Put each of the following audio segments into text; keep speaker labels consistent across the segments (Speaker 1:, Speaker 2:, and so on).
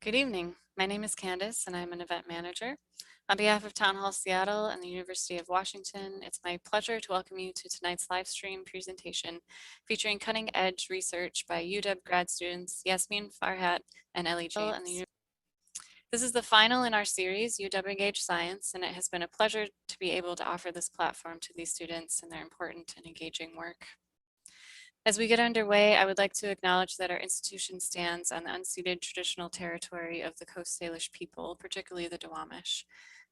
Speaker 1: Good evening. My name is Candace and I'm an event manager. On behalf of Town Hall Seattle and the University of Washington, it's my pleasure to welcome you to tonight's live stream presentation featuring cutting edge research by UW grad students Yasmine Farhat and Ellie James. This is the final in our series, UW Engage Science, and it has been a pleasure to be able to offer this platform to these students and their important and engaging work. As we get underway, I would like to acknowledge that our institution stands on the unceded traditional territory of the Coast Salish people, particularly the Duwamish.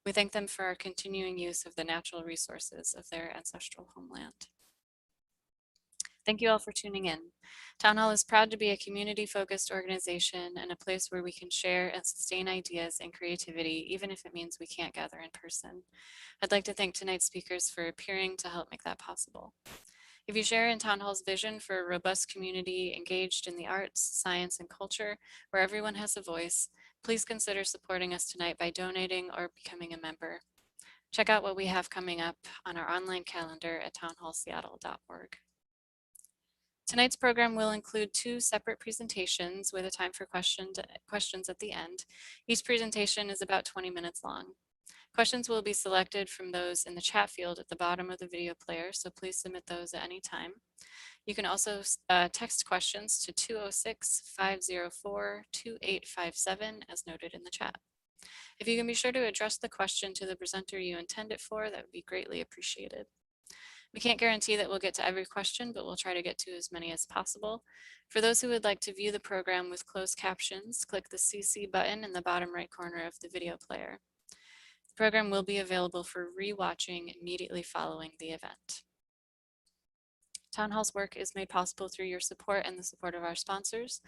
Speaker 1: We thank them for our continuing use of the natural resources of their ancestral homeland. Thank you all for tuning in. Town Hall is proud to be a community-focused organization and a place where we can share and sustain ideas and creativity, even if it means we can't gather in person. I'd like to thank tonight's speakers for appearing to help make that possible. If you share in Town Hall's vision for a robust community engaged in the arts, science, and culture, where everyone has a voice, please consider supporting us tonight by donating or becoming a member. Check out what we have coming up on our online calendar at townhallseattle.org. Tonight's program will include 2 separate presentations with a time for questions at the end. Each presentation is about 20 minutes long. Questions will be selected from those in the chat field at the bottom of the video player, so please submit those at any time. You can also text questions to 206-504-2857 as noted in the chat. If you can be sure to address the question to the presenter you intend it for, that would be greatly appreciated. We can't guarantee that we'll get to every question, but we'll try to get to as many as possible. For those who would like to view the program with closed captions, click the CC button in the bottom right corner of the video player. The program will be available for re-watching immediately following the event. Town Hall's work is made possible through your support and the support of our sponsors.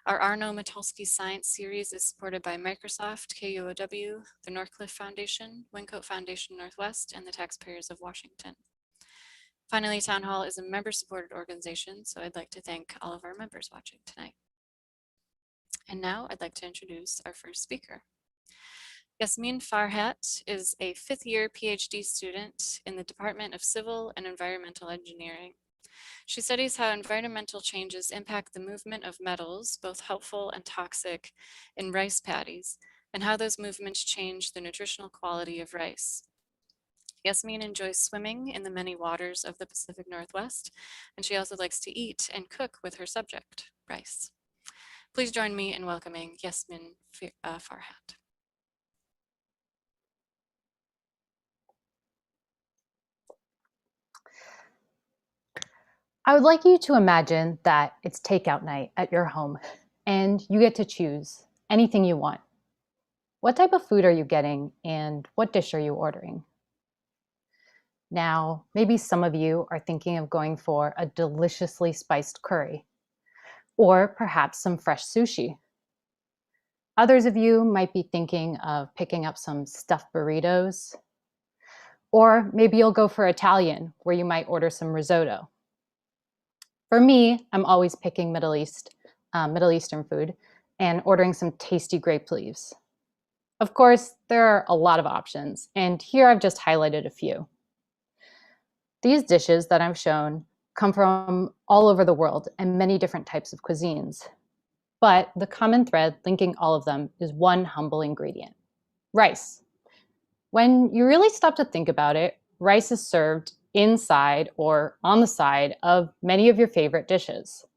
Speaker 1: Our Arno Matulski Science Series is supported by Microsoft, KUOW, the Northcliffe Foundation, Wyncote Foundation Northwest, and the taxpayers of Washington. Finally, Town Hall is a member-supported organization, so I'd like to thank all of our members watching tonight. And now I'd like to introduce our first speaker. Yasmine Farhat is a 5th-year PhD student in the Department of Civil and Environmental Engineering. She studies how environmental changes impact the movement of metals, both helpful and toxic, in rice paddies, and how those movements change the nutritional quality of rice. Yasmine enjoys swimming in the many waters of the Pacific Northwest, and she also likes to eat and cook with her subject, rice. Please join me in welcoming Yasmine Farhat.
Speaker 2: I would like you to imagine that it's takeout night at your home and you get to choose anything you want. What type of food are you getting and what dish are you ordering? Now, maybe some of you are thinking of going for a deliciously spiced curry or perhaps some fresh sushi. Others of you might be thinking of picking up some stuffed burritos, or maybe you'll go for Italian where you might order some risotto. For me, I'm always picking Middle Eastern food and ordering some tasty grape leaves. Of course, there are a lot of options, and here I've just highlighted a few. These dishes that I've shown come from all over the world and many different types of cuisines. But the common thread linking all of them is one humble ingredient: rice. When you really stop to think about it, rice is served inside or on the side of many of your favorite dishes.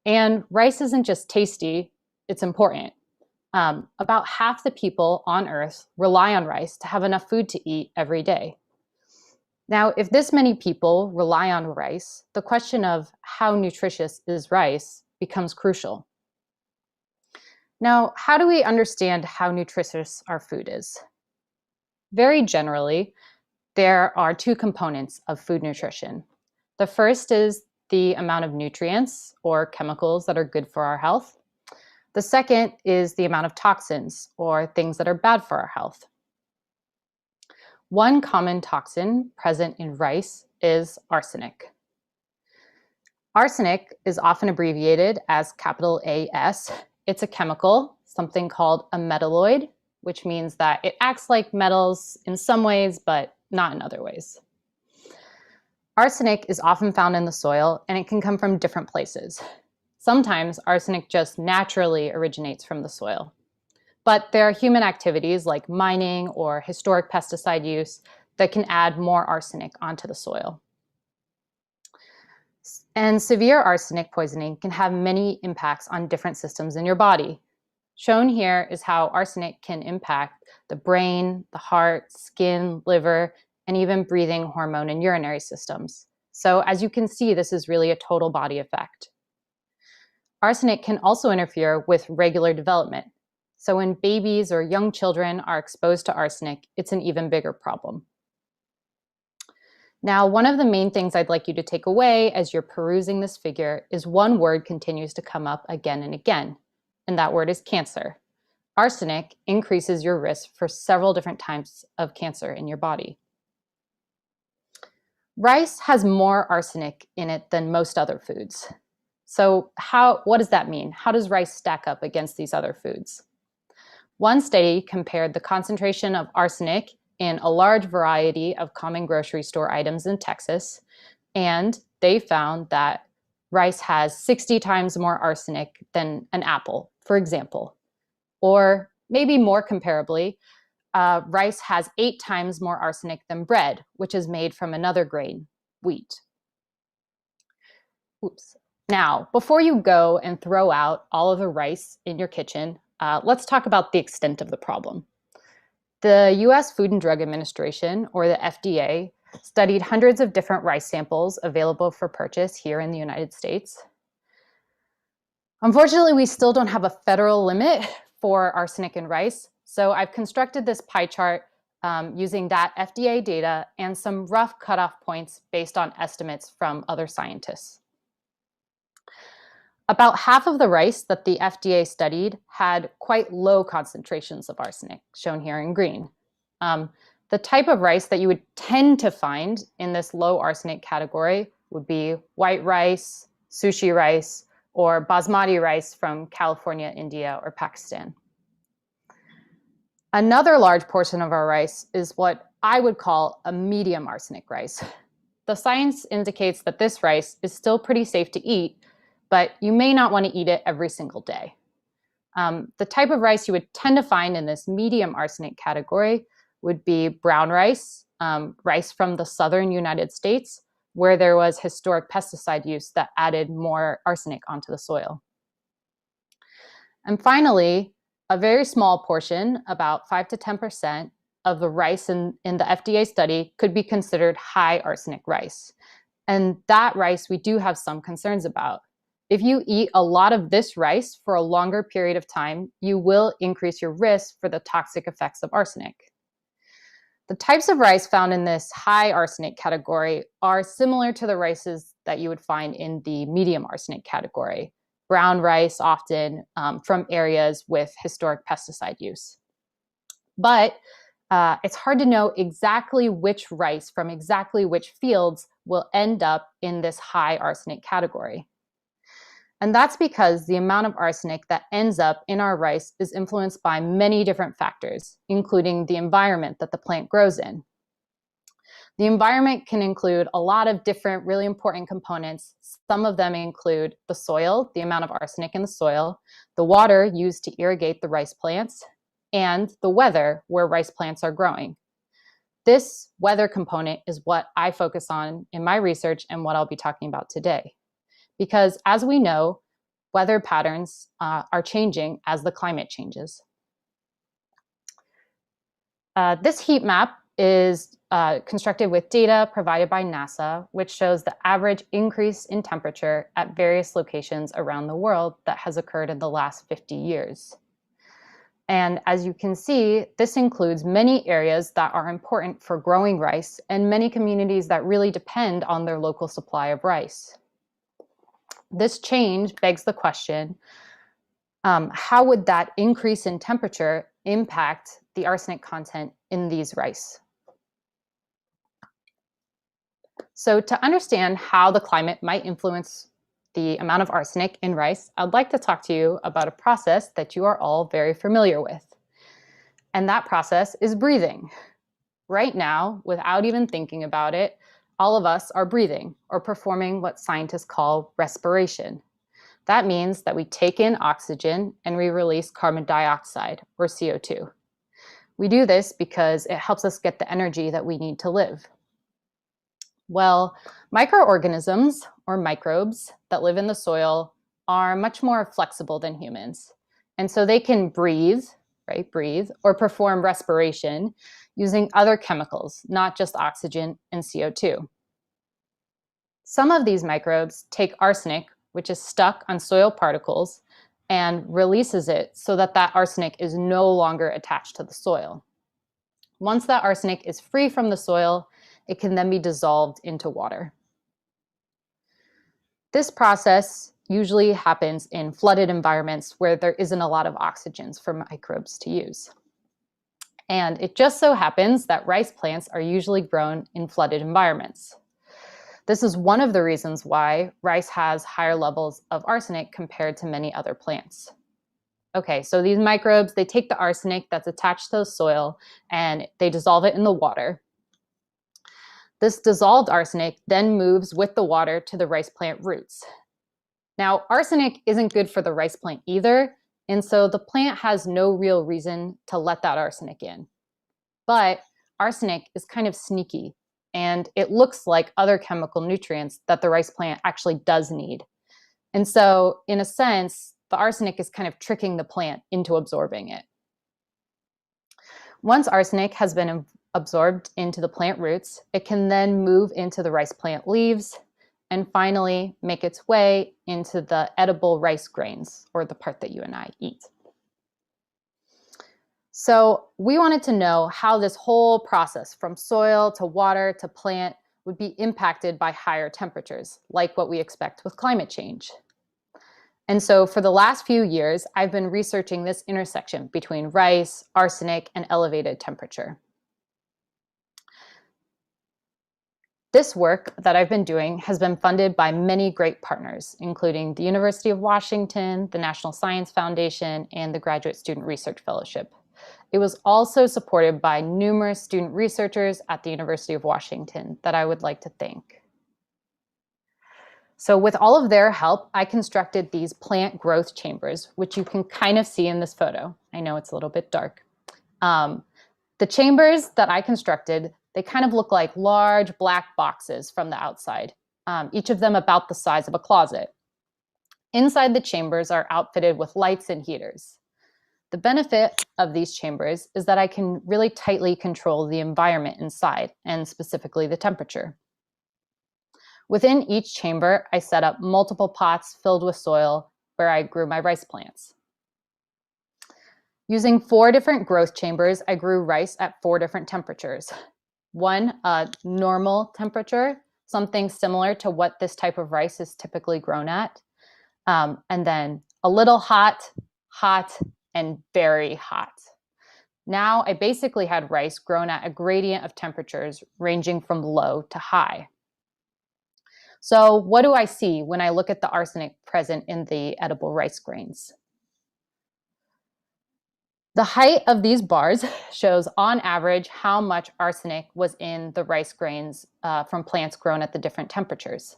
Speaker 2: And rice isn't just tasty, it's important. About half the people on Earth rely on rice to have enough food to eat every day. Now, if this many people rely on rice, the question of how nutritious is rice becomes crucial. Now, how do we understand how nutritious our food is? Very generally, there are 2 components of food nutrition. The first is the amount of nutrients or chemicals that are good for our health. The second is the amount of toxins or things that are bad for our health. One common toxin present in rice is arsenic. Arsenic is often abbreviated as capital AS. It's a chemical, something called a metalloid, which means that it acts like metals in some ways, but not in other ways. Arsenic is often found in the soil, and it can come from different places. Sometimes arsenic just naturally originates from the soil. But there are human activities like mining or historic pesticide use that can add more arsenic onto the soil. And severe arsenic poisoning can have many impacts on different systems in your body. Shown here is how arsenic can impact the brain, the heart, skin, liver, and even breathing, hormone, and urinary systems. So as you can see, this is really a total body effect. Arsenic can also interfere with regular development. So when babies or young children are exposed to arsenic, it's an even bigger problem. Now, one of the main things I'd like you to take away as you're perusing this figure is one word continues to come up again and again, and that word is cancer. Arsenic increases your risk for several different types of cancer in your body. Rice has more arsenic in it than most other foods. So what does that mean? How does rice stack up against these other foods? One study compared the concentration of arsenic in a large variety of common grocery store items in Texas, and they found that rice has 60 times more arsenic than an apple, for example. Or maybe more comparably, rice has 8 times more arsenic than bread, which is made from another grain, wheat. Oops. Now, before you go and throw out all of the rice in your kitchen, let's talk about the extent of the problem. The US Food and Drug Administration, or the FDA, studied hundreds of different rice samples available for purchase here in the United States. Unfortunately, we still don't have a federal limit for arsenic in rice, so I've constructed this pie chart using that FDA data and some rough cutoff points based on estimates from other scientists. About half of the rice that the FDA studied had quite low concentrations of arsenic, shown here in green. The type of rice that you would tend to find in this low arsenic category would be white rice, sushi rice, or basmati rice from California, India, or Pakistan. Another large portion of our rice is what I would call a medium arsenic rice. The science indicates that this rice is still pretty safe to eat, but you may not want to eat it every single day. The type of rice you would tend to find in this medium arsenic category would be brown rice, rice from the southern United States, where there was historic pesticide use that added more arsenic onto the soil. And finally, a very small portion, about 5 to 10% of the rice in the FDA study could be considered high arsenic rice. And that rice we do have some concerns about. If you eat a lot of this rice for a longer period of time, you will increase your risk for the toxic effects of arsenic. The types of rice found in this high arsenic category are similar to the rices that you would find in the medium arsenic category. Brown rice, often from areas with historic pesticide use. But it's hard to know exactly which rice from exactly which fields will end up in this high arsenic category. And that's because the amount of arsenic that ends up in our rice is influenced by many different factors, including the environment that the plant grows in. The environment can include a lot of different really important components. Some of them include the soil, the amount of arsenic in the soil, the water used to irrigate the rice plants, and the weather where rice plants are growing. This weather component is what I focus on in my research and what I'll be talking about today. Because as we know, weather patterns are changing as the climate changes. This heat map is constructed with data provided by NASA, which shows the average increase in temperature at various locations around the world that has occurred in the last 50 years. And as you can see, this includes many areas that are important for growing rice and many communities that really depend on their local supply of rice. This change begs the question, how would that increase in temperature impact the arsenic content in these rice? So to understand how the climate might influence the amount of arsenic in rice, I'd like to talk to you about a process that you are all very familiar with. And that process is breathing. Right now, without even thinking about it, all of us are breathing or performing what scientists call respiration. That means that we take in oxygen and we release carbon dioxide, or CO2. We do this because it helps us get the energy that we need to live. Well, microorganisms, or microbes, that live in the soil are much more flexible than humans. And so they can breathe, or perform respiration using other chemicals, not just oxygen and CO2. Some of these microbes take arsenic, which is stuck on soil particles, and releases it so that that arsenic is no longer attached to the soil. Once that arsenic is free from the soil, it can then be dissolved into water. This process usually happens in flooded environments where there isn't a lot of oxygens for microbes to use. And it just so happens that rice plants are usually grown in flooded environments. This is one of the reasons why rice has higher levels of arsenic compared to many other plants. Okay, so these microbes, they take the arsenic that's attached to the soil and they dissolve it in the water. This dissolved arsenic then moves with the water to the rice plant roots. Now, arsenic isn't good for the rice plant either, and so the plant has no real reason to let that arsenic in. But arsenic is kind of sneaky, and it looks like other chemical nutrients that the rice plant actually does need. And so, in a sense, the arsenic is kind of tricking the plant into absorbing it. Once arsenic has been absorbed into the plant roots, it can then move into the rice plant leaves and finally make its way into the edible rice grains, or the part that you and I eat. So we wanted to know how this whole process from soil to water to plant would be impacted by higher temperatures, like what we expect with climate change. And so for the last few years, I've been researching this intersection between rice, arsenic, and elevated temperature. This work that I've been doing has been funded by many great partners, including the University of Washington, the National Science Foundation, and the Graduate Student Research Fellowship. It was also supported by numerous student researchers at the University of Washington that I would like to thank. So with all of their help, I constructed these plant growth chambers, which you can kind of see in this photo. I know it's a little bit dark. The chambers that I constructed, they kind of look like large black boxes from the outside, each of them about the size of a closet. Inside the chambers are outfitted with lights and heaters. The benefit of these chambers is that I can really tightly control the environment inside, and specifically the temperature. Within each chamber, I set up multiple pots filled with soil where I grew my rice plants. Using 4 different growth chambers, I grew rice at 4 different temperatures. One, a normal temperature, something similar to what this type of rice is typically grown at. And then a little hot, hot, and very hot. Now I basically had rice grown at a gradient of temperatures ranging from low to high. So what do I see when I look at the arsenic present in the edible rice grains? The height of these bars shows on average how much arsenic was in the rice grains from plants grown at the different temperatures.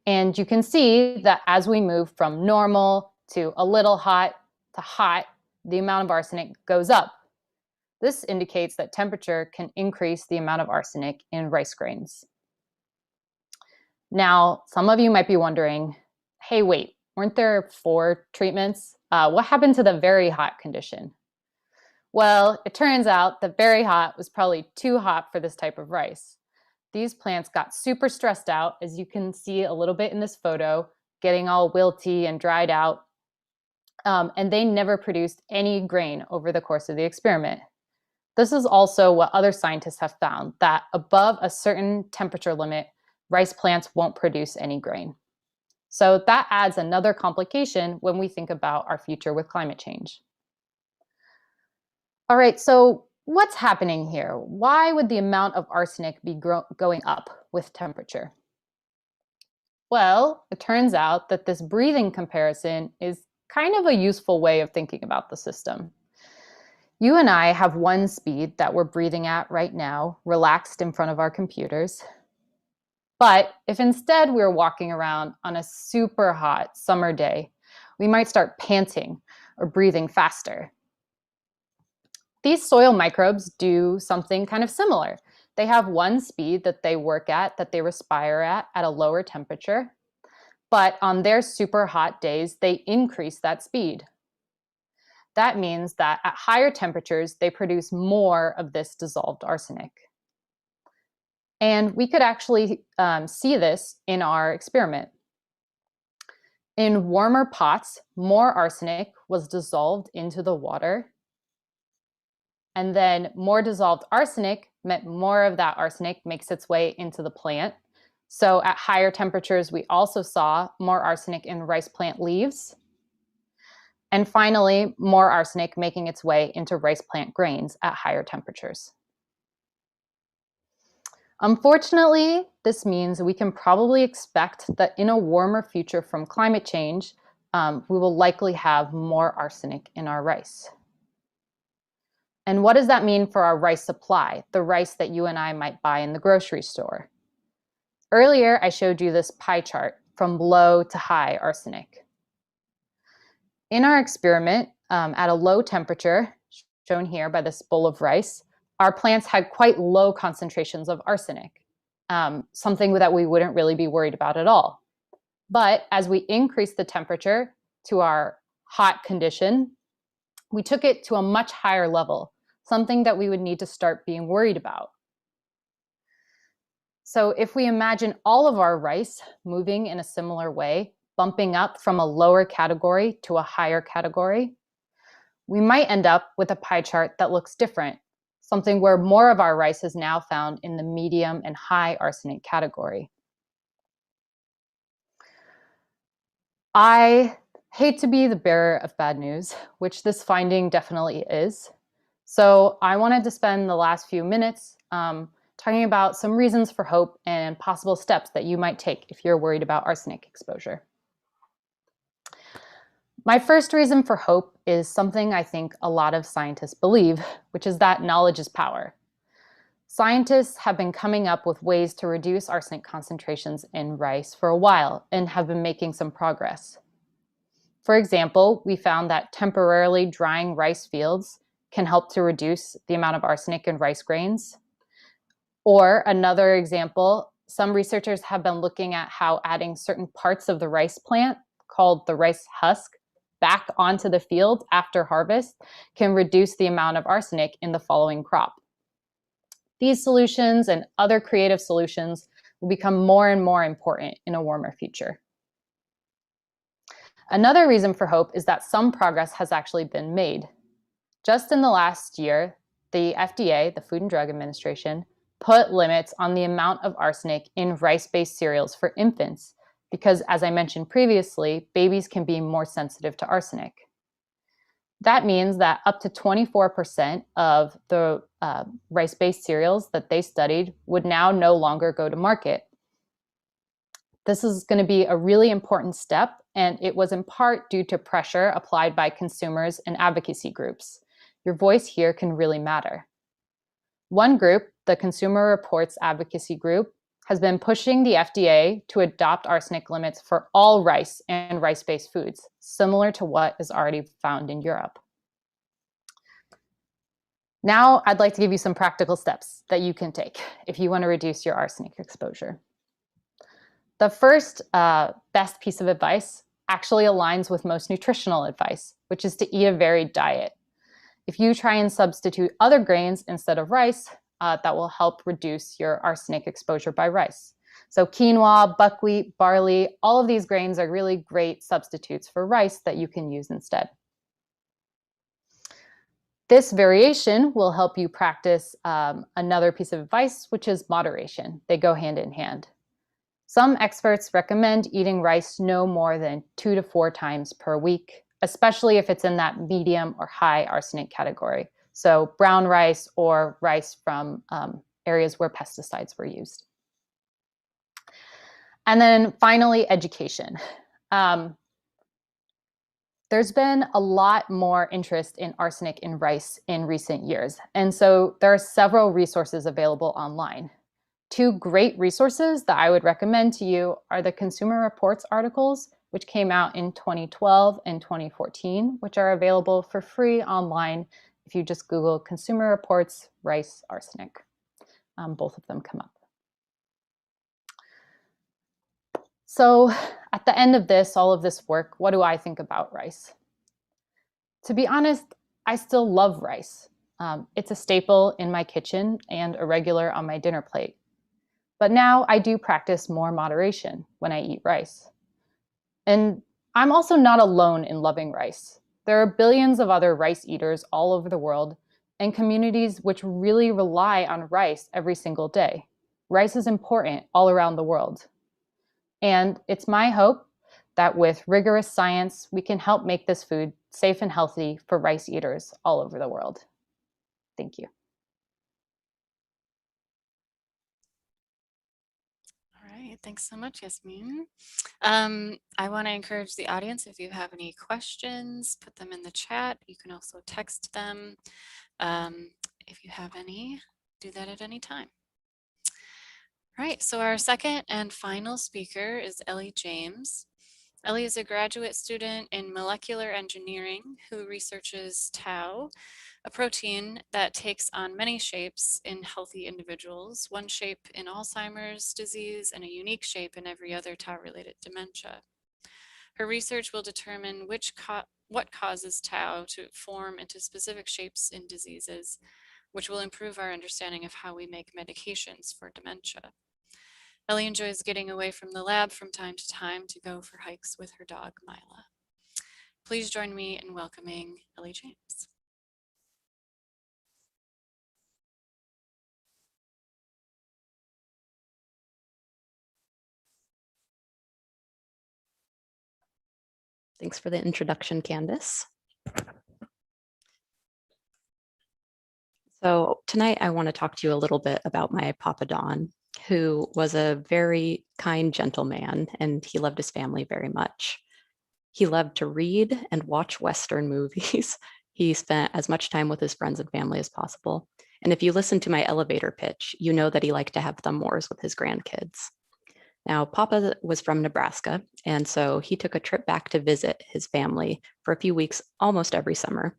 Speaker 2: And you can see that as we move from normal to a little hot to hot, the amount of arsenic goes up. This indicates that temperature can increase the amount of arsenic in rice grains. Now, some of you might be wondering, hey, wait, weren't there 4 treatments? What happened to the very hot condition? Well, it turns out that very hot was probably too hot for this type of rice. These plants got super stressed out, as you can see a little bit in this photo, getting all wilty and dried out. And they never produced any grain over the course of the experiment. This is also what other scientists have found, that above a certain temperature limit, rice plants won't produce any grain. So that adds another complication when we think about our future with climate change. All right, so what's happening here? Why would the amount of arsenic be going up with temperature? Well, it turns out that this breathing comparison is kind of a useful way of thinking about the system. You and I have one speed that we're breathing at right now, relaxed in front of our computers. But if instead we were walking around on a super hot summer day, We might start panting or breathing faster. These soil microbes do something kind of similar. They have one speed that they work at, that they respire at a lower temperature. But on their super hot days, they increase that speed. That means that at higher temperatures, they produce more of this dissolved arsenic. And we could actually see this in our experiment. In warmer pots, more arsenic was dissolved into the water. And then more dissolved arsenic meant more of that arsenic makes its way into the plant. So at higher temperatures, we also saw more arsenic in rice plant leaves. And finally, more arsenic making its way into rice plant grains at higher temperatures. Unfortunately, this means we can probably expect that in a warmer future from climate change, we will likely have more arsenic in our rice. And what does that mean for our rice supply, the rice that you and I might buy in the grocery store? Earlier, I showed you this pie chart from low to high arsenic. In our experiment, at a low temperature, shown here by this bowl of rice, our plants had quite low concentrations of arsenic, something that we wouldn't really be worried about at all. But as we increased the temperature to our hot condition, we took it to a much higher level, something that we would need to start being worried about. So if we imagine all of our rice moving in a similar way, bumping up from a lower category to a higher category, we might end up with a pie chart that looks different, something where more of our rice is now found in the medium and high arsenic category. I hate to be the bearer of bad news, which this finding definitely is. So I wanted to spend the last few minutes talking about some reasons for hope and possible steps that you might take if you're worried about arsenic exposure. My first reason for hope is something I think a lot of scientists believe, which is that knowledge is power. Scientists have been coming up with ways to reduce arsenic concentrations in rice for a while and have been making some progress. For example, we found that temporarily drying rice fields can help to reduce the amount of arsenic in rice grains. Or another example, some researchers have been looking at how adding certain parts of the rice plant, called the rice husk, back onto the field after harvest can reduce the amount of arsenic in the following crop. These solutions and other creative solutions will become more and more important in a warmer future. Another reason for hope is that some progress has actually been made. Just in the last year, the FDA, the Food and Drug Administration, put limits on the amount of arsenic in rice-based cereals for infants because, as I mentioned previously, babies can be more sensitive to arsenic. That means that up to 24% of the rice-based cereals that they studied would now no longer go to market. This is going to be a really important step, and it was in part due to pressure applied by consumers and advocacy groups. Your voice here can really matter. One group, the Consumer Reports Advocacy Group, has been pushing the FDA to adopt arsenic limits for all rice and rice-based foods, similar to what is already found in Europe. Now, I'd like to give you some practical steps that you can take if you want to reduce your arsenic exposure. The first best piece of advice actually aligns with most nutritional advice, which is to eat a varied diet. If you try and substitute other grains instead of rice, that will help reduce your arsenic exposure by rice. So quinoa, buckwheat, barley, all of these grains are really great substitutes for rice that you can use instead. This variation will help you practice another piece of advice, which is moderation. They go hand in hand. Some experts recommend eating rice no more than 2 to 4 times per week, especially if it's in that medium or high arsenic category. So brown rice or rice from areas where pesticides were used. And then finally, education. There's been a lot more interest in arsenic in rice in recent years. And so there are several resources available online. 2 great resources that I would recommend to you are the Consumer Reports articles, which came out in 2012 and 2014, which are available for free online if you just Google Consumer Reports rice arsenic. Both of them come up. So at the end of this, all of this work, what do I think about rice? To be honest, I still love rice. It's a staple in my kitchen and a regular on my dinner plate. But now I do practice more moderation when I eat rice. And I'm also not alone in loving rice. There are billions of other rice eaters all over the world and communities which really rely on rice every single day. Rice is important all around the world. And it's my hope that with rigorous science, we can help make this food safe and healthy for rice eaters all over the world. Thank you.
Speaker 1: All right, thanks so much, Yasmine. I want to encourage the audience, if you have any questions, put them in the chat. You can also text them. If you have any, do that at any time. All right, so our second and final speaker is Ellie James. Ellie is a graduate student in molecular engineering who researches tau, a protein that takes on many shapes in healthy individuals, one shape in Alzheimer's disease and a unique shape in every other tau-related dementia. Her research will determine what causes tau to form into specific shapes in diseases, which will improve our understanding of how we make medications for dementia. Ellie enjoys getting away from the lab from time to time to go for hikes with her dog, Mila. Please join me in welcoming Ellie James.
Speaker 3: Thanks for the introduction, Candace. So tonight I want to talk to you a little bit about my Papa Don, who was a very kind gentleman, and he loved his family very much. He loved to read and watch Western movies. He spent as much time with his friends and family as possible. And if you listen to my elevator pitch, you know that he liked to have thumb wars with his grandkids. Now, Papa was from Nebraska, and so he took a trip back to visit his family for a few weeks almost every summer,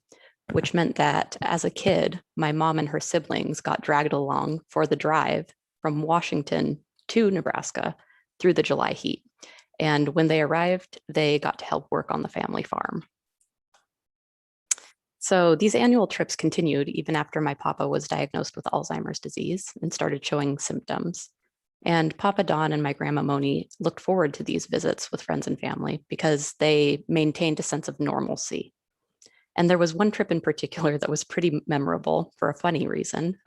Speaker 3: which meant that as a kid, my mom and her siblings got dragged along for the drive from Washington to Nebraska through the July heat. And when they arrived, they got to help work on the family farm. So these annual trips continued even after my papa was diagnosed with Alzheimer's disease and started showing symptoms. And Papa Don and my Grandma Moni looked forward to these visits with friends and family because they maintained a sense of normalcy. And there was one trip in particular that was pretty memorable for a funny reason.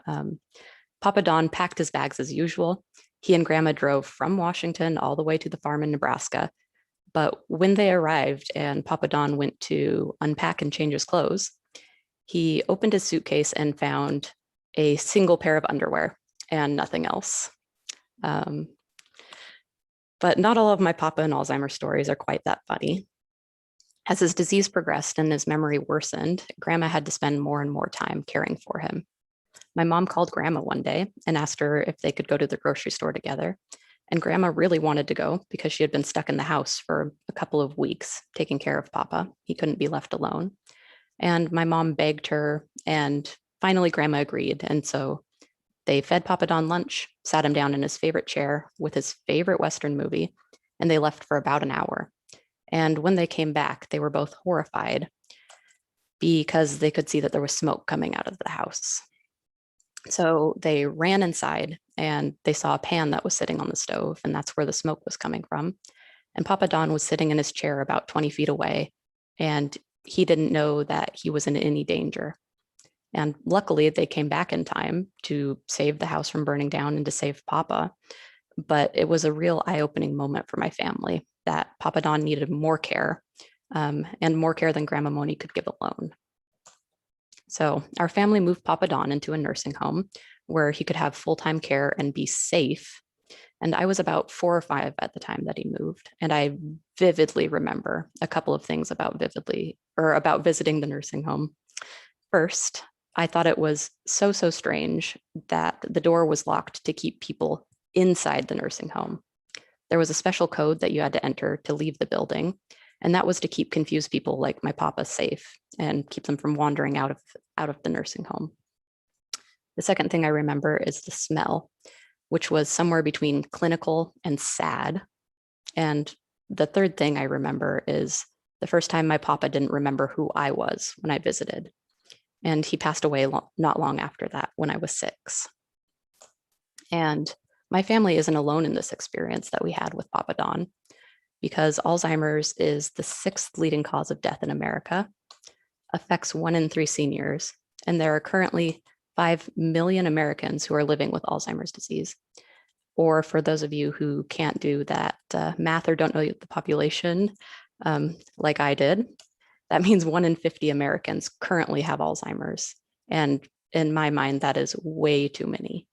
Speaker 3: Papa Don packed his bags as usual. He and Grandma drove from Washington all the way to the farm in Nebraska. But when they arrived and Papa Don went to unpack and change his clothes, he opened his suitcase and found a single pair of underwear and nothing else. But not all of my Papa and Alzheimer's stories are quite that funny. As his disease progressed and his memory worsened, Grandma had to spend more and more time caring for him. My mom called Grandma one day and asked her if they could go to the grocery store together. And Grandma really wanted to go because she had been stuck in the house for a couple of weeks taking care of Papa. He couldn't be left alone. And my mom begged her, and finally Grandma agreed. And so they fed Papa Don lunch, sat him down in his favorite chair with his favorite Western movie, and they left for about an hour. And when they came back, they were both horrified because they could see that there was smoke coming out of the house. So they ran inside and they saw a pan that was sitting on the stove, and that's where the smoke was coming from. And Papa Don was sitting in his chair about 20 feet away, and he didn't know that he was in any danger. And luckily, they came back in time to save the house from burning down and to save Papa. But it was a real eye-opening moment for my family that Papa Don needed more care, and more care than Grandma Moni could give alone. So our family moved Papa Don into a nursing home where he could have full-time care and be safe. And I was about 4 or 5 at the time that he moved. And I vividly remember a couple of things about visiting the nursing home. First, I thought it was so strange that the door was locked to keep people inside the nursing home. There was a special code that you had to enter to leave the building, and that was to keep confused people like my papa safe and keep them from wandering out of the nursing home. The second thing I remember is the smell, which was somewhere between clinical and sad. And the third thing I remember is the first time my papa didn't remember who I was when I visited. And he passed away not long after that when I was 6. And my family isn't alone in this experience that we had with Papa Don, because Alzheimer's is the 6th leading cause of death in America, affects 1 in 3 seniors, and there are currently 5 million Americans who are living with Alzheimer's disease. Or for those of you who can't do that math or don't know the population like I did, that means 1 in 50 Americans currently have Alzheimer's. And in my mind, that is way too many.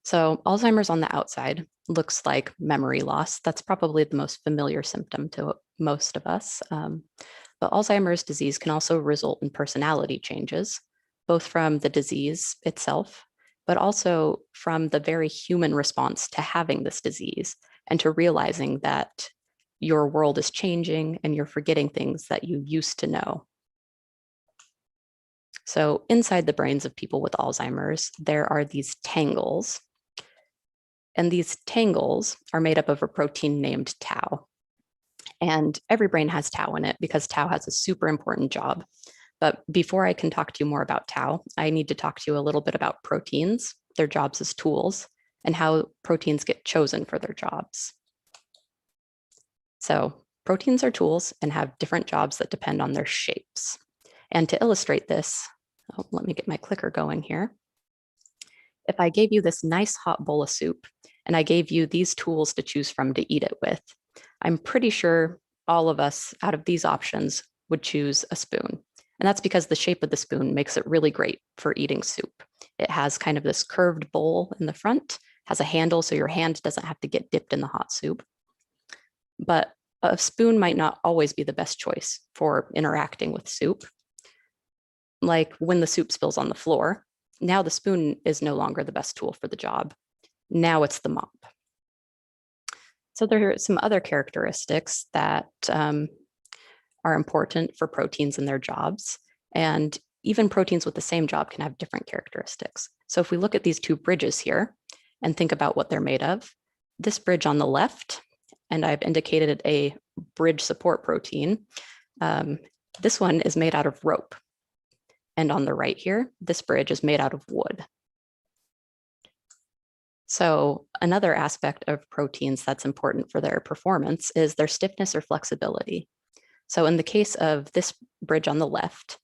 Speaker 3: So Alzheimer's on the outside looks like memory loss. That's probably the most familiar symptom to most of us. But Alzheimer's disease can also result in personality changes, both from the disease itself, but also from the very human response to having this disease and to realizing that your world is changing and you're forgetting things that you used to know. So inside the brains of people with Alzheimer's, there are these tangles. And these tangles are made up of a protein named tau. And every brain has tau in it because tau has a super important job. But before I can talk to you more about tau, I need to talk to you a little bit about proteins, their jobs as tools, and how proteins get chosen for their jobs. So proteins are tools and have different jobs that depend on their shapes. And to illustrate this, let me get my clicker going here. If I gave you this nice hot bowl of soup and I gave you these tools to choose from to eat it with, I'm pretty sure all of us out of these options would choose a spoon. And that's because the shape of the spoon makes it really great for eating soup. It has kind of this curved bowl in the front, has a handle so your hand doesn't have to get dipped in the hot soup. But a spoon might not always be the best choice for interacting with soup. Like when the soup spills on the floor, now the spoon is no longer the best tool for the job. Now it's the mop. So there are some other characteristics that are important for proteins and their jobs. And even proteins with the same job can have different characteristics. So if we look at these 2 bridges here and think about what they're made of, this bridge on the left, and I've indicated a bridge support protein, this one is made out of rope. And on the right here, this bridge is made out of wood. So another aspect of proteins that's important for their performance is their stiffness or flexibility. So in the case of this bridge on the left,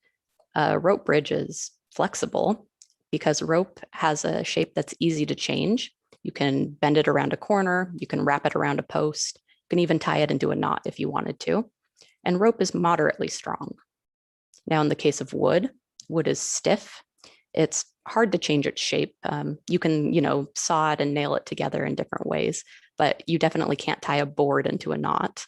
Speaker 3: rope bridge is flexible because rope has a shape that's easy to change. You can bend it around a corner, you can wrap it around a post, you can even tie it into a knot if you wanted to. And rope is moderately strong. Now in the case of wood, wood is stiff. It's hard to change its shape. You can, saw it and nail it together in different ways, but you definitely can't tie a board into a knot.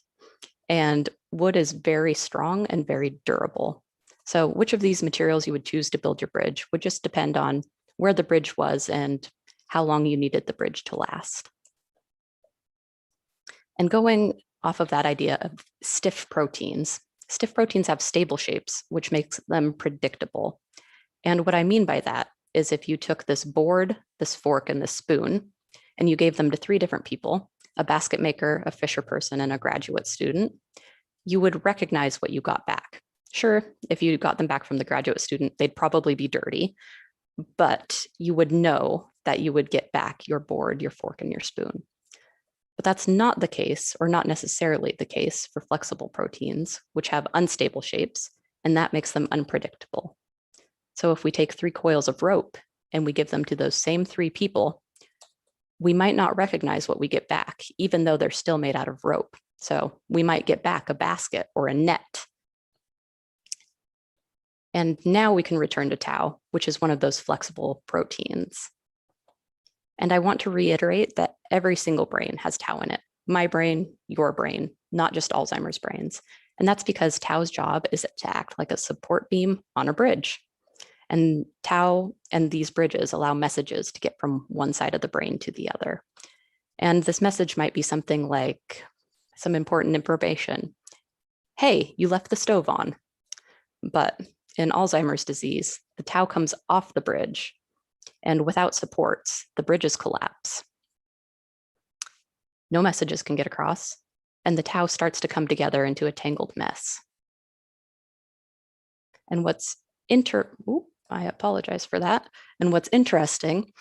Speaker 3: And wood is very strong and very durable. So which of these materials you would choose to build your bridge would just depend on where the bridge was and how long you needed the bridge to last. And going off of that idea of stiff proteins have stable shapes, which makes them predictable. And what I mean by that is if you took this board, this fork, and this spoon, and you gave them to 3 different people, a basket maker, a fisher person, and a graduate student, you would recognize what you got back. Sure, if you got them back from the graduate student, they'd probably be dirty, but you would know that you would get back your board, your fork, and your spoon. But that's not the case, or not necessarily the case, for flexible proteins, which have unstable shapes, and that makes them unpredictable. So if we take 3 coils of rope and we give them to those same 3 people, we might not recognize what we get back, even though they're still made out of rope. So we might get back a basket or a net. And now we can return to tau, which is one of those flexible proteins. And I want to reiterate that every single brain has tau in it. My brain, your brain, not just Alzheimer's brains. And that's because tau's job is to act like a support beam on a bridge. And tau and these bridges allow messages to get from one side of the brain to the other. And this message might be something like some important information. Hey, you left the stove on. But in Alzheimer's disease, the tau comes off the bridge, and without supports, the bridges collapse. No messages can get across, and the tau starts to come together into a tangled mess. And I apologize for that. And what's interesting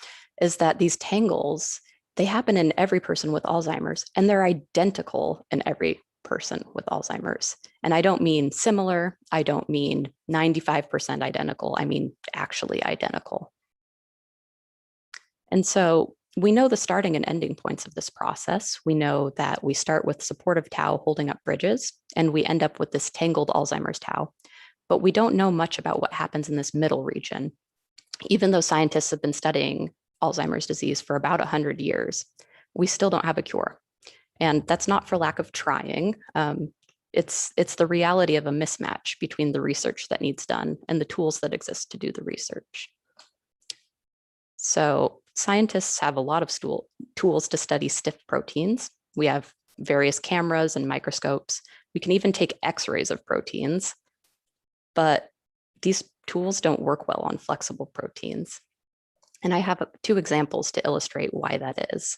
Speaker 3: is that these tangles, they happen in every person with Alzheimer's, and they're identical in every person with Alzheimer's. And I don't mean similar, I don't mean 95% identical, I mean actually identical. And so we know the starting and ending points of this process. We know that we start with supportive tau holding up bridges, and we end up with this tangled Alzheimer's tau. But we don't know much about what happens in this middle region. Even though scientists have been studying Alzheimer's disease for about 100 years, we still don't have a cure. And that's not for lack of trying. It's the reality of a mismatch between the research that needs done and the tools that exist to do the research. So scientists have a lot of tools to study stiff proteins. We have various cameras and microscopes. We can even take X-rays of proteins, but these tools don't work well on flexible proteins. And I have 2 examples to illustrate why that is.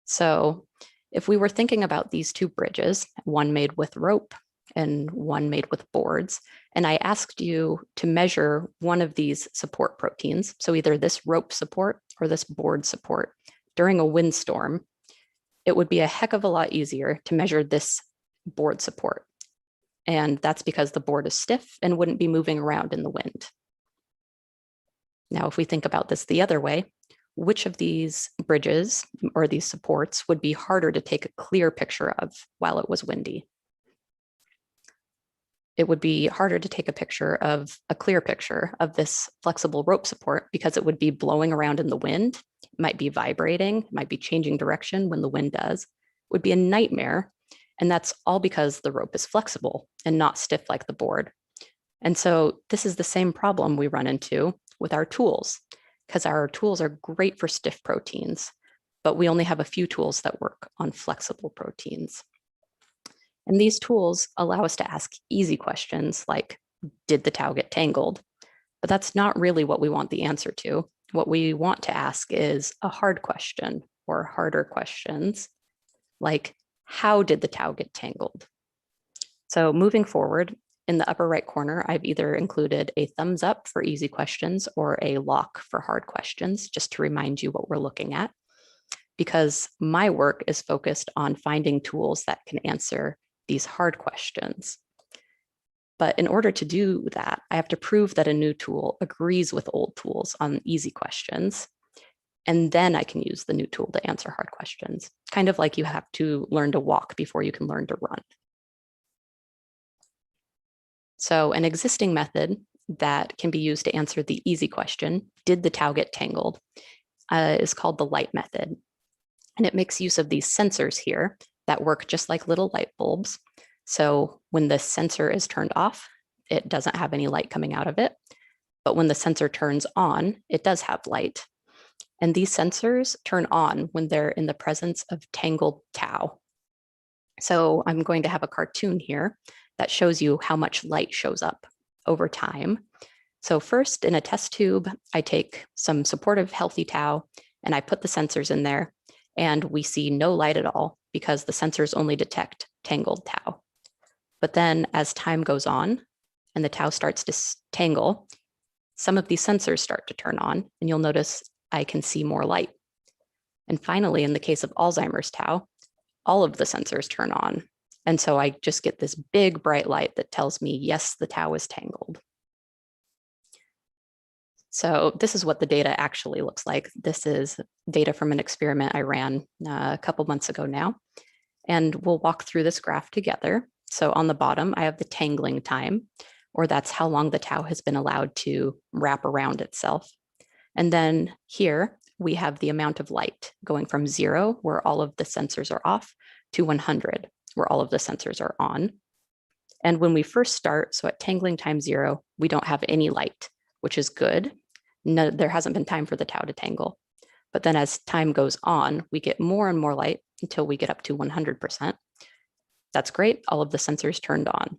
Speaker 3: So if we were thinking about these 2 bridges, one made with rope and one made with boards, and I asked you to measure one of these support proteins, so either this rope support or this board support, during a windstorm, it would be a heck of a lot easier to measure this board support. And that's because the board is stiff and wouldn't be moving around in the wind. Now, if we think about this the other way, which of these bridges or these supports would be harder to take a clear picture of while it was windy? It would be harder to take a clear picture of this flexible rope support because it would be blowing around in the wind, it might be vibrating, it might be changing direction when the wind does. It would be a nightmare. And that's all because the rope is flexible and not stiff like the board. And so this is the same problem we run into with our tools, because our tools are great for stiff proteins, but we only have a few tools that work on flexible proteins. And these tools allow us to ask easy questions like, did the tau get tangled? But that's not really what we want the answer to. What we want to ask is a hard question or harder questions like, how did the tau get tangled? So moving forward, in the upper right corner, I've either included a thumbs up for easy questions or a lock for hard questions, just to remind you what we're looking at, because my work is focused on finding tools that can answer these hard questions. But in order to do that, I have to prove that a new tool agrees with old tools on easy questions. And then I can use the new tool to answer hard questions, kind of like you have to learn to walk before you can learn to run. So an existing method that can be used to answer the easy question, did the tau get tangled, is called the light method. And it makes use of these sensors here that work just like little light bulbs. So when the sensor is turned off, it doesn't have any light coming out of it. But when the sensor turns on, it does have light. And these sensors turn on when they're in the presence of tangled tau. So I'm going to have a cartoon here that shows you how much light shows up over time. So first, in a test tube, I take some supportive healthy tau and I put the sensors in there, and we see no light at all because the sensors only detect tangled tau. But then as time goes on and the tau starts to tangle, some of these sensors start to turn on, and you'll notice I can see more light. And finally, in the case of Alzheimer's tau, all of the sensors turn on. And so I just get this big bright light that tells me, yes, the tau is tangled. So this is what the data actually looks like. This is data from an experiment I ran a couple months ago now. And we'll walk through this graph together. So on the bottom, I have the tangling time, or that's how long the tau has been allowed to wrap around itself. And then here we have the amount of light going from 0, where all of the sensors are off, to 100, where all of the sensors are on. And when we first start, so at tangling time 0, we don't have any light, which is good. No, there hasn't been time for the tau to tangle. But then as time goes on, we get more and more light until we get up to 100%. That's great. All of the sensors turned on.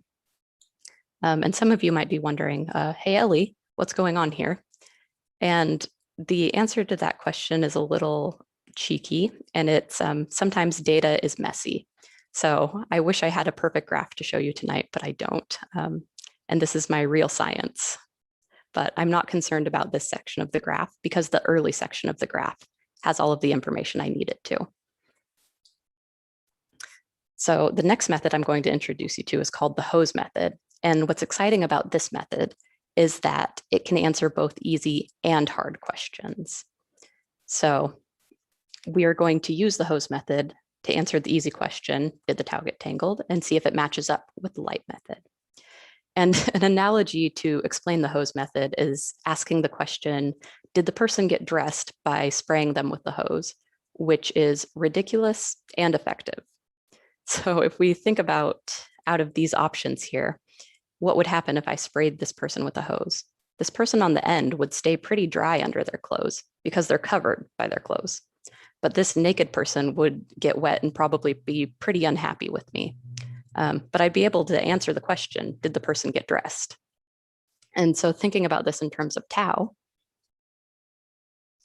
Speaker 3: And some of you might be wondering, hey, Ellie, what's going on here? And the answer to that question is a little cheeky, and it's sometimes data is messy. So I wish I had a perfect graph to show you tonight, but I don't. And this is my real science. But I'm not concerned about this section of the graph because the early section of the graph has all of the information I need it to. So the next method I'm going to introduce you to is called the hose method. And what's exciting about this method is that it can answer both easy and hard questions. So we are going to use the hose method to answer the easy question, did the towel get tangled, and see if it matches up with the light method. And an analogy to explain the hose method is asking the question, did the person get dressed by spraying them with the hose, which is ridiculous and effective. So if we think about out of these options here, what would happen if I sprayed this person with a hose? This person on the end would stay pretty dry under their clothes because they're covered by their clothes. But this naked person would get wet and probably be pretty unhappy with me. But I'd be able to answer the question, did the person get dressed? And so thinking about this in terms of tau,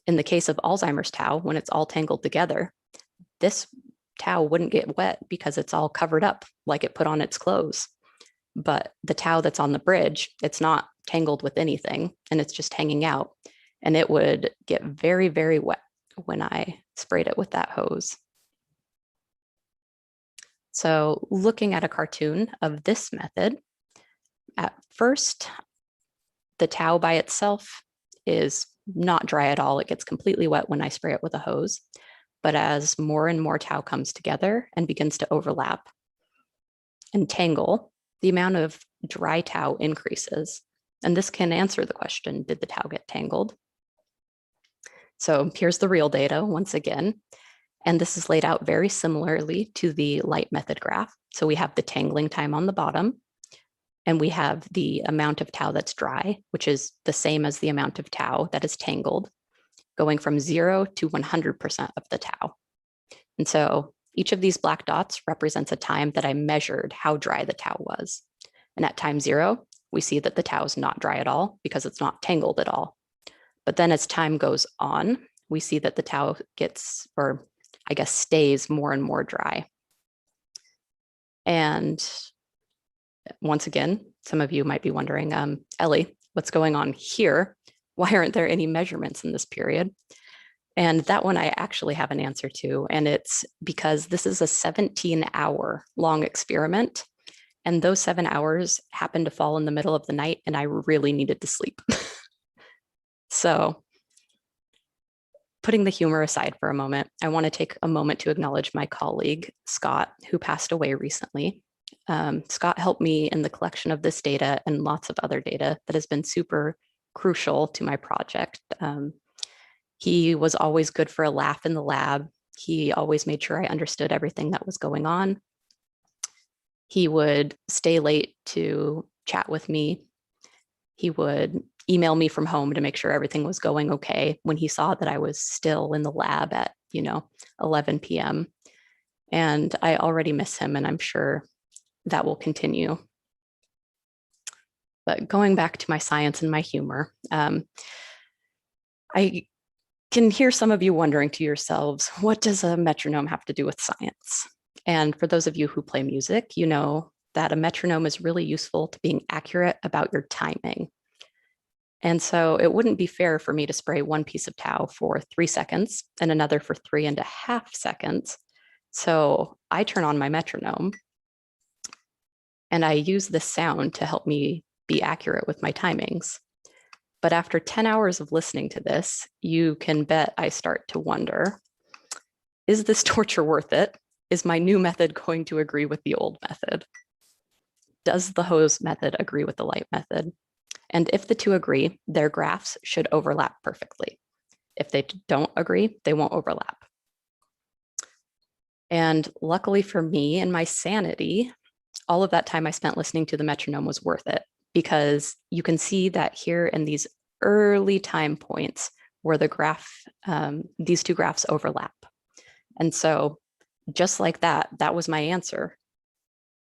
Speaker 3: in the case of Alzheimer's tau, when it's all tangled together, this tau wouldn't get wet because it's all covered up like it put on its clothes. But the tau that's on the bridge, it's not tangled with anything and it's just hanging out. And it would get very, very wet when I sprayed it with that hose. So looking at a cartoon of this method, at first, the towel by itself is not dry at all. It gets completely wet when I spray it with a hose. But as more and more towel comes together and begins to overlap and tangle, the amount of dry towel increases. And this can answer the question, did the towel get tangled? So here's the real data once again. And this is laid out very similarly to the light method graph. So we have the tangling time on the bottom, and we have the amount of tau that's dry, which is the same as the amount of tau that is tangled, going from 0 to 100% of the tau. And so each of these black dots represents a time that I measured how dry the tau was. And at time 0, we see that the tau is not dry at all because it's not tangled at all. But then as time goes on, we see that the tau gets, or I guess stays more and more dry. And once again, some of you might be wondering, Ellie, what's going on here? Why aren't there any measurements in this period? And that one I actually have an answer to, and it's because this is a 17-hour long experiment, and those 7 hours happened to fall in the middle of the night, and I really needed to sleep. So putting the humor aside for a moment, I want to take a moment to acknowledge my colleague, Scott, who passed away recently. Scott helped me in the collection of this data and lots of other data that has been super crucial to my project. He was always good for a laugh in the lab. He always made sure I understood everything that was going on. He would stay late to chat with me. He would email me from home to make sure everything was going okay when he saw that I was still in the lab at, 11 p.m. And I already miss him, and I'm sure that will continue. But going back to my science and my humor, I can hear some of you wondering to yourselves, what does a metronome have to do with science? And for those of you who play music, you know that a metronome is really useful to being accurate about your timing. And so it wouldn't be fair for me to spray one piece of tau for 3 seconds and another for 3.5 seconds. So I turn on my metronome and I use this sound to help me be accurate with my timings. But after 10 hours of listening to this, you can bet I start to wonder, is this torture worth it? Is my new method going to agree with the old method? Does the hose method agree with the light method? And if the two agree, their graphs should overlap perfectly. If they don't agree, they won't overlap. And luckily for me and my sanity, all of that time I spent listening to the metronome was worth it, because you can see that here in these early time points, where the graph, these two graphs overlap. And so just like that, that was my answer.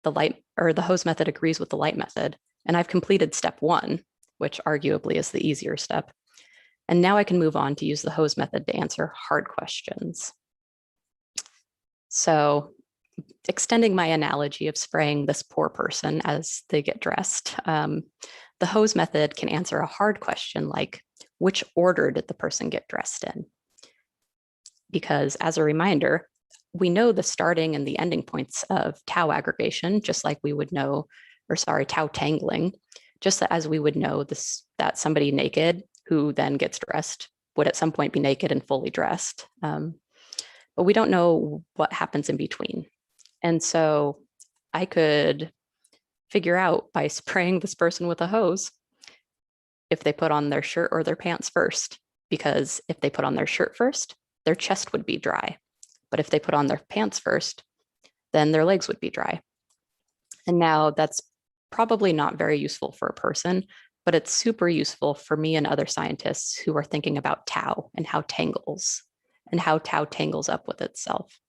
Speaker 3: The hose method agrees with the light method, and I've completed step 1, which arguably is the easier step. And now I can move on to use the hose method to answer hard questions. So extending my analogy of spraying this poor person as they get dressed, the hose method can answer a hard question like, which order did the person get dressed in? Because as a reminder, we know the starting and the ending points of tau aggregation, just like we would know, tau tangling, just as we would know that somebody naked who then gets dressed would at some point be naked and fully dressed. But we don't know what happens in between. And so I could figure out by spraying this person with a hose if they put on their shirt or their pants first, because if they put on their shirt first, their chest would be dry. But if they put on their pants first, then their legs would be dry. And now that's probably not very useful for a person, but it's super useful for me and other scientists who are thinking about tau and how tau tangles up with itself.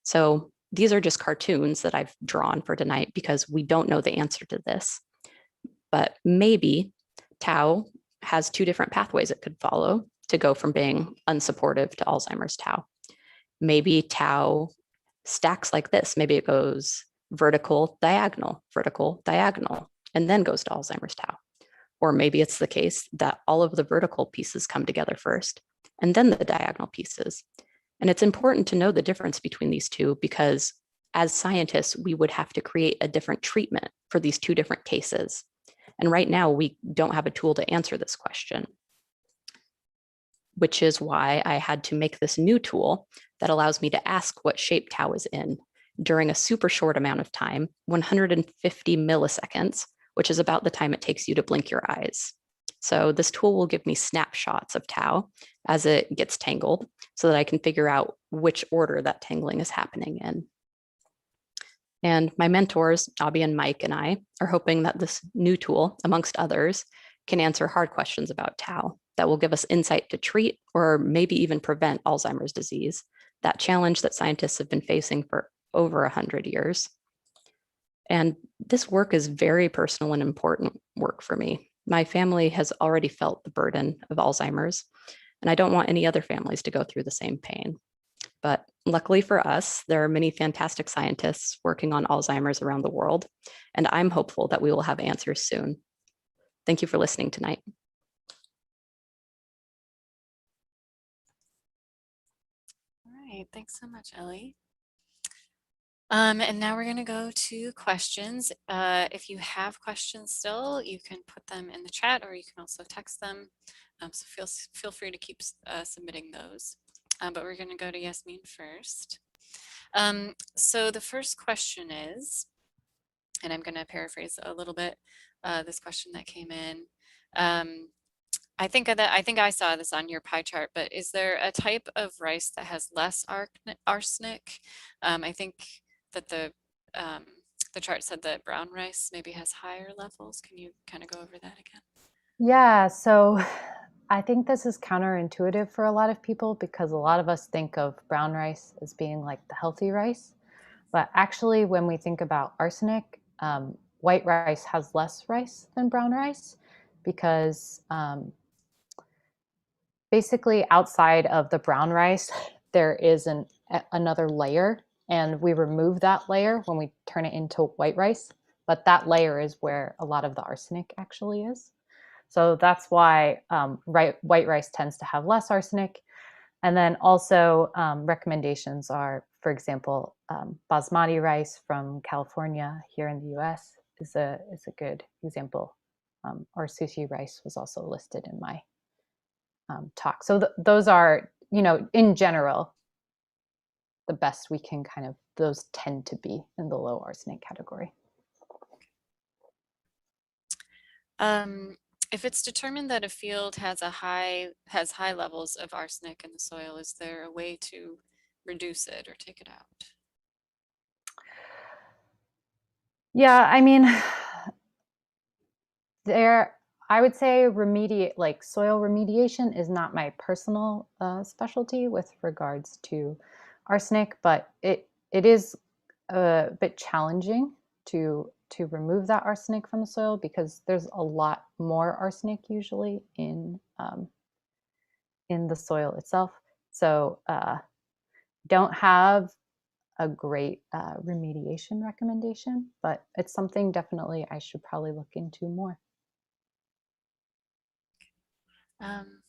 Speaker 3: So these are just cartoons that I've drawn for tonight because we don't know the answer to this. But maybe tau has 2 different pathways it could follow to go from being unsupportive to Alzheimer's tau. Maybe tau stacks like this. Maybe it goes vertical, diagonal, and then goes to Alzheimer's tau. Or maybe it's the case that all of the vertical pieces come together first, and then the diagonal pieces. And it's important to know the difference between these two because as scientists, we would have to create a different treatment for these 2 different cases. And right now, we don't have a tool to answer this question, which is why I had to make this new tool that allows me to ask what shape tau is in during a super short amount of time, 150 milliseconds, which is about the time it takes you to blink your eyes. So this tool will give me snapshots of tau as it gets tangled so that I can figure out which order that tangling is happening in. And my mentors, Abby and Mike, and I are hoping that this new tool, amongst others, can answer hard questions about tau that will give us insight to treat or maybe even prevent Alzheimer's disease, that challenge that scientists have been facing for over 100 years. And this work is very personal and important work for me. My family has already felt the burden of Alzheimer's, and I don't want any other families to go through the same pain. But luckily for us, there are many fantastic scientists working on Alzheimer's around the world, and I'm hopeful that we will have answers soon. Thank you for listening tonight.
Speaker 1: All right, thanks so much, Ellie. And now we're going to go to questions. If you have questions still, you can put them in the chat or you can also text them. So feel free to keep submitting those. But we're going to go to Yasmine first. So the first question is, and I'm going to paraphrase a little bit this question that came in. I think I saw this on your pie chart, but is there a type of rice that has less arsenic? I think that the chart said that brown rice maybe has higher levels. Can you kind of go over that again?
Speaker 2: Yeah, so I think this is counterintuitive for a lot of people because a lot of us think of brown rice as being like the healthy rice. But actually, when we think about arsenic, white rice has less rice than brown rice because basically outside of the brown rice, there is another layer, and we remove that layer when we turn it into white rice. But that layer is where a lot of the arsenic actually is. So that's why white rice tends to have less arsenic. And then also recommendations are, for example, basmati rice from California here in the US is a good example. Or sushi rice was also listed in my talk. So those are, in general, the best we can those tend to be in the low arsenic category.
Speaker 1: If it's determined that a field has high levels of arsenic in the soil, is there a way to reduce it or take it out?
Speaker 2: Yeah, I mean, I would say soil remediation is not my personal specialty with regards to arsenic, but it is a bit challenging to remove that arsenic from the soil because there's a lot more arsenic usually in the soil itself. So don't have a great remediation recommendation, but it's something definitely I should probably look into more.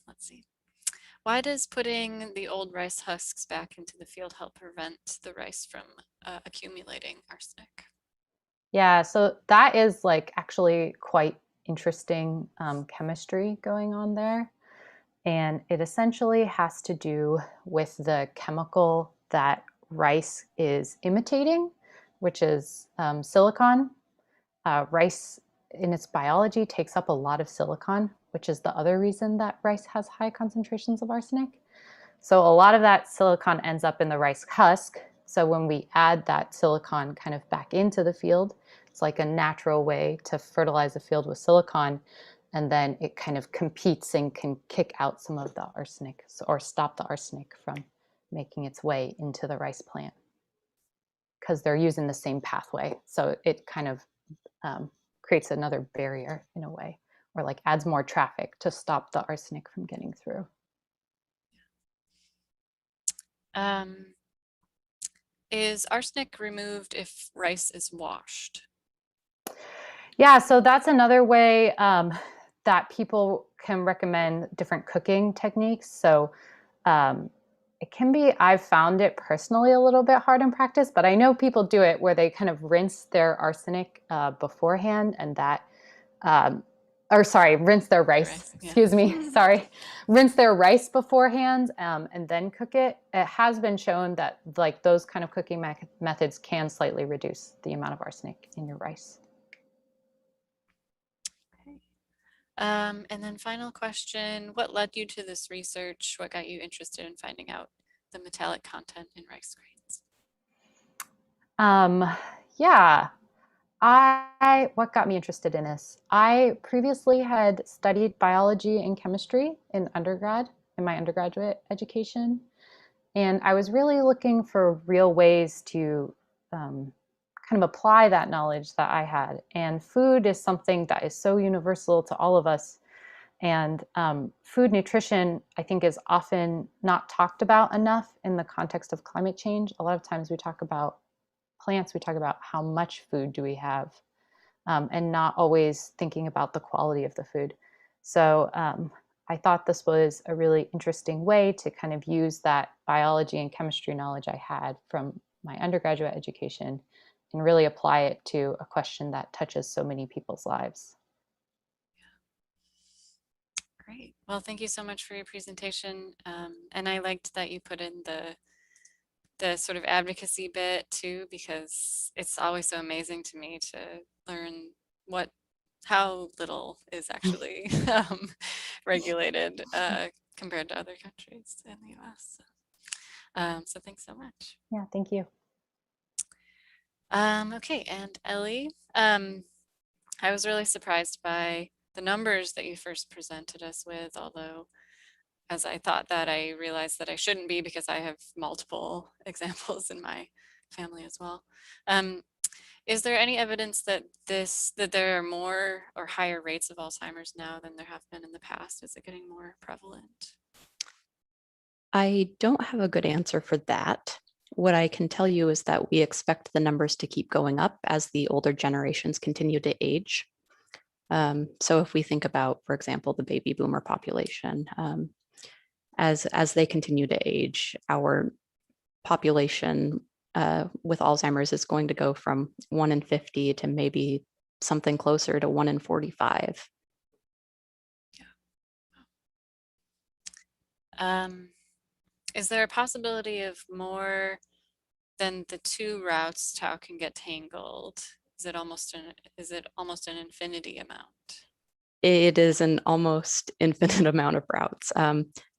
Speaker 1: Let's see. Why does putting the old rice husks back into the field help prevent the rice from accumulating arsenic?
Speaker 2: Yeah, so that is like actually quite interesting chemistry going on there. And it essentially has to do with the chemical that rice is imitating, which is silicon. Rice in its biology takes up a lot of silicon, which is the other reason that rice has high concentrations of arsenic. So a lot of that silicon ends up in the rice husk. So when we add that silicon kind of back into the field, it's like a natural way to fertilize the field with silicon. And then it kind of competes and can kick out some of the arsenic or stop the arsenic from making its way into the rice plant because they're using the same pathway. So it kind of creates another barrier in a way, or like adds more traffic to stop the arsenic from getting through.
Speaker 1: Is arsenic removed if rice is washed?
Speaker 2: Yeah, so that's another way that people can recommend different cooking techniques. So it can be, I've found it personally a little bit hard in practice, but I know people do it where they kind of rinse their arsenic beforehand and that, rinse their rice,
Speaker 1: Yeah.
Speaker 2: excuse me, sorry, rinse their rice beforehand and then cook it. It has been shown that like those kind of cooking methods can slightly reduce the amount of arsenic in your rice.
Speaker 1: Okay. And then final question, what led you to this research? What got you interested in finding out the metallic content in rice grains?
Speaker 2: Yeah, what got me interested in this? I previously had studied biology and chemistry in my undergraduate education. And I was really looking for real ways to kind of apply that knowledge that I had. And food is something that is so universal to all of us. And food nutrition, I think, is often not talked about enough in the context of climate change. A lot of times we talk about plants, we talk about how much food do we have, and not always thinking about the quality of the food. So I thought this was a really interesting way to kind of use that biology and chemistry knowledge I had from my undergraduate education and really apply it to a question that touches so many people's lives.
Speaker 1: Great. Well, thank you so much for your presentation. And I liked that you put in the sort of advocacy bit too, because it's always so amazing to me to learn how little is actually regulated compared to other countries in the US. So thanks so much.
Speaker 2: Yeah, thank you.
Speaker 1: Okay, and Ellie, I was really surprised by the numbers that you first presented us with, although as I thought that, I realized that I shouldn't be because I have multiple examples in my family as well. Is there any evidence that there are more or higher rates of Alzheimer's now than there have been in the past? Is it getting more prevalent?
Speaker 3: I don't have a good answer for that. What I can tell you is that we expect the numbers to keep going up as the older generations continue to age. So if we think about, for example, the baby boomer population, as they continue to age, our population with Alzheimer's is going to go from 1 in 50 to maybe something closer to 1 in 45.
Speaker 1: Yeah. Is there a possibility of more than the 2 routes tau can get tangled? Is it almost an infinity amount?
Speaker 3: It is an almost infinite amount of routes.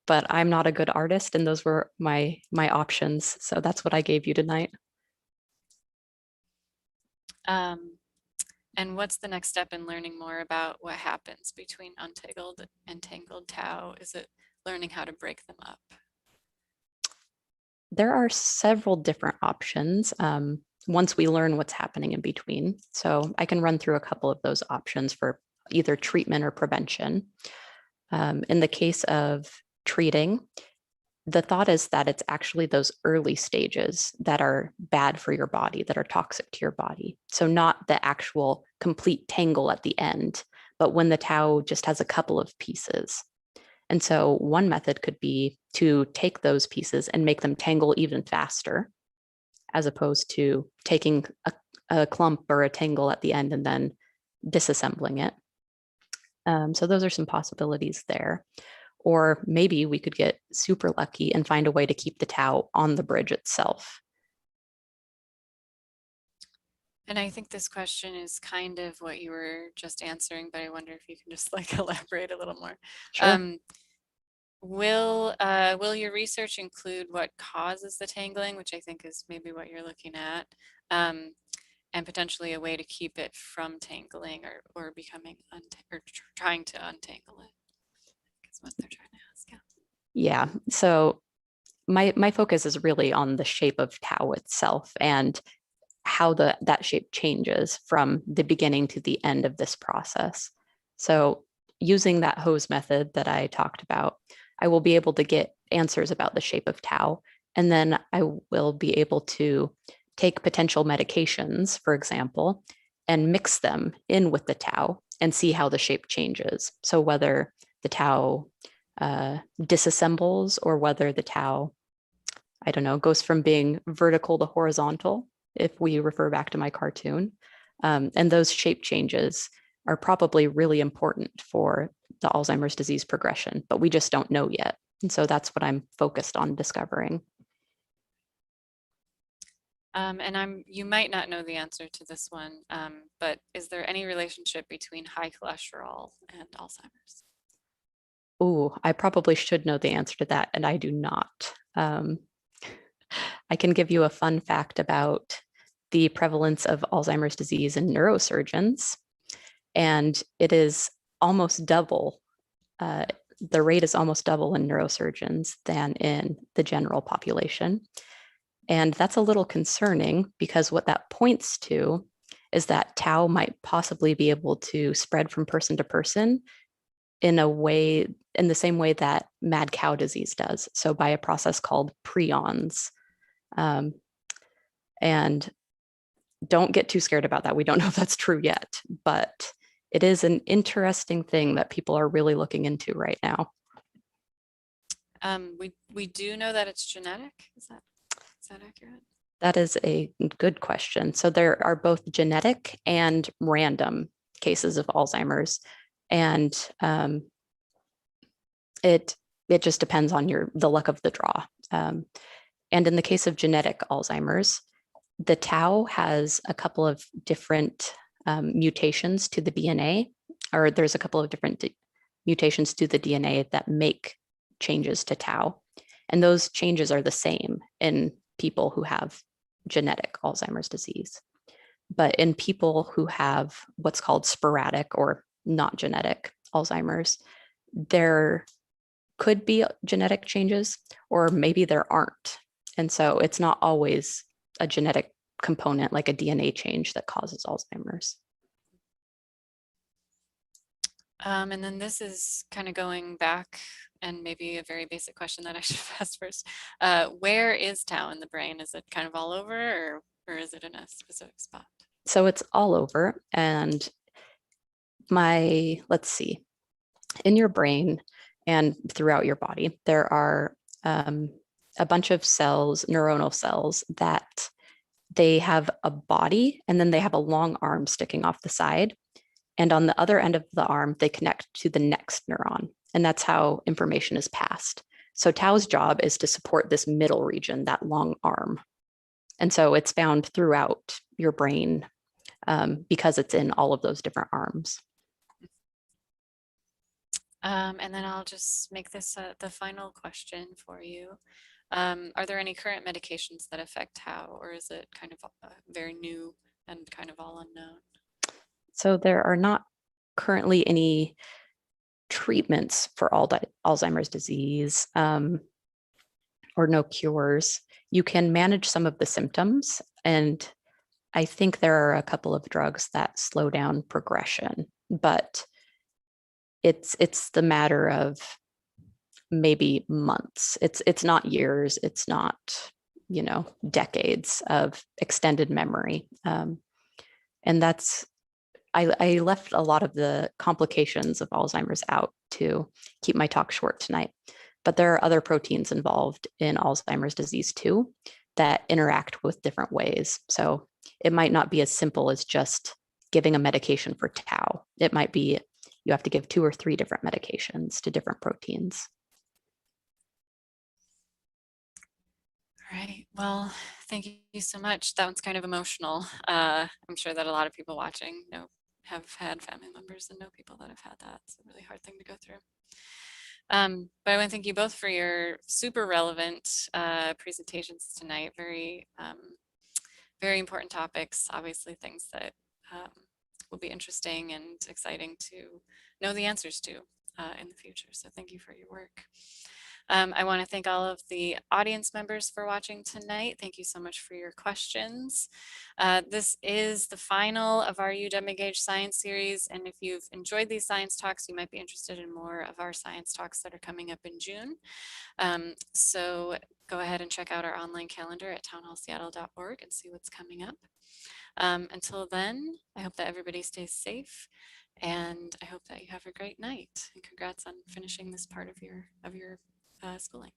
Speaker 3: But I'm not a good artist, and those were my options. So that's what I gave you tonight.
Speaker 1: And what's the next step in learning more about what happens between untangled and tangled towel? Is it learning how to break them up?
Speaker 3: There are several different options once we learn what's happening in between. So I can run through a couple of those options for either treatment or prevention. In the case of treating, the thought is that it's actually those early stages that are bad for your body, that are toxic to your body. So not the actual complete tangle at the end, but when the towel just has a couple of pieces. And so one method could be to take those pieces and make them tangle even faster, as opposed to taking a clump or a tangle at the end and then disassembling it. So those are some possibilities there. Or maybe we could get super lucky and find a way to keep the towel on the bridge itself.
Speaker 1: And I think this question is kind of what you were just answering, but I wonder if you can just like elaborate a little more.
Speaker 3: Sure.
Speaker 1: Will your research include what causes the tangling, which I think is maybe what you're looking at, and potentially a way to keep it from tangling or becoming or trying to untangle it? Is what they're trying to ask.
Speaker 3: Yeah. So my focus is really on the shape of tau itself and how that shape changes from the beginning to the end of this process. So using that hose method that I talked about, I will be able to get answers about the shape of tau. And then I will be able to take potential medications, for example, and mix them in with the tau and see how the shape changes. So whether the tau disassembles or whether the tau, I don't know, goes from being vertical to horizontal, if we refer back to my cartoon. And those shape changes are probably really important for the Alzheimer's disease progression, but we just don't know yet. And so that's what I'm focused on discovering.
Speaker 1: And you might not know the answer to this one, but is there any relationship between high cholesterol and Alzheimer's?
Speaker 3: Oh, I probably should know the answer to that, and I do not. I can give you a fun fact about the prevalence of Alzheimer's disease in neurosurgeons, and it is almost double. The rate is almost double in neurosurgeons than in the general population. And that's a little concerning because what that points to is that tau might possibly be able to spread from person to person in a way, in the same way that mad cow disease does. So by a process called prions. And don't get too scared about that. We don't know if that's true yet, but it is an interesting thing that people are really looking into right now.
Speaker 1: We do know that it's genetic. Is that accurate?
Speaker 3: That is a good question. So there are both genetic and random cases of Alzheimer's, and it just depends on the luck of the draw. And in the case of genetic Alzheimer's, the tau has a couple of different mutations to the DNA, or there's a couple of different mutations to the DNA that make changes to tau. And those changes are the same in people who have genetic Alzheimer's disease. But in people who have what's called sporadic or not genetic Alzheimer's, there could be genetic changes, or maybe there aren't. And so it's not always a genetic component like a DNA change that causes Alzheimer's.
Speaker 1: And then this is kind of going back, and maybe a very basic question that I should have asked first. Where is tau in the brain? Is it kind of all over, or is it in a specific spot?
Speaker 3: So it's all over. And let's see, in your brain and throughout your body, there are a bunch of cells, neuronal cells, that they have a body and then they have a long arm sticking off the side. And on the other end of the arm, they connect to the next neuron. And that's how information is passed. So tau's job is to support this middle region, that long arm. And so it's found throughout your brain because it's in all of those different arms.
Speaker 1: And then I'll just make this the final question for you. Are there any current medications that affect tau, or is it kind of very new and kind of all unknown?
Speaker 3: So there are not currently any treatments for Alzheimer's disease, or no cures. You can manage some of the symptoms, and I think there are a couple of drugs that slow down progression, but it's the matter of maybe months. It's not years. It's not, decades of extended memory. And that's I left a lot of the complications of Alzheimer's out to keep my talk short tonight. But there are other proteins involved in Alzheimer's disease too that interact with different ways. So it might not be as simple as just giving a medication for tau. It might be you have to give 2 or 3 different medications to different proteins.
Speaker 1: All right. Well, thank you so much. That one's kind of emotional. I'm sure that a lot of people watching have had family members and know people that have had that. It's a really hard thing to go through. But I want to thank you both for your super relevant presentations tonight. Very, very important topics, obviously things that will be interesting and exciting to know the answers to in the future. So thank you for your work. I want to thank all of the audience members for watching tonight. Thank you so much for your questions. This is the final of our UW-Engage Science series, and if you've enjoyed these science talks, you might be interested in more of our science talks that are coming up in June. So go ahead and check out our online calendar at townhallseattle.org and see what's coming up. Until then, I hope that everybody stays safe, and I hope that you have a great night. And congrats on finishing this part of your schooling.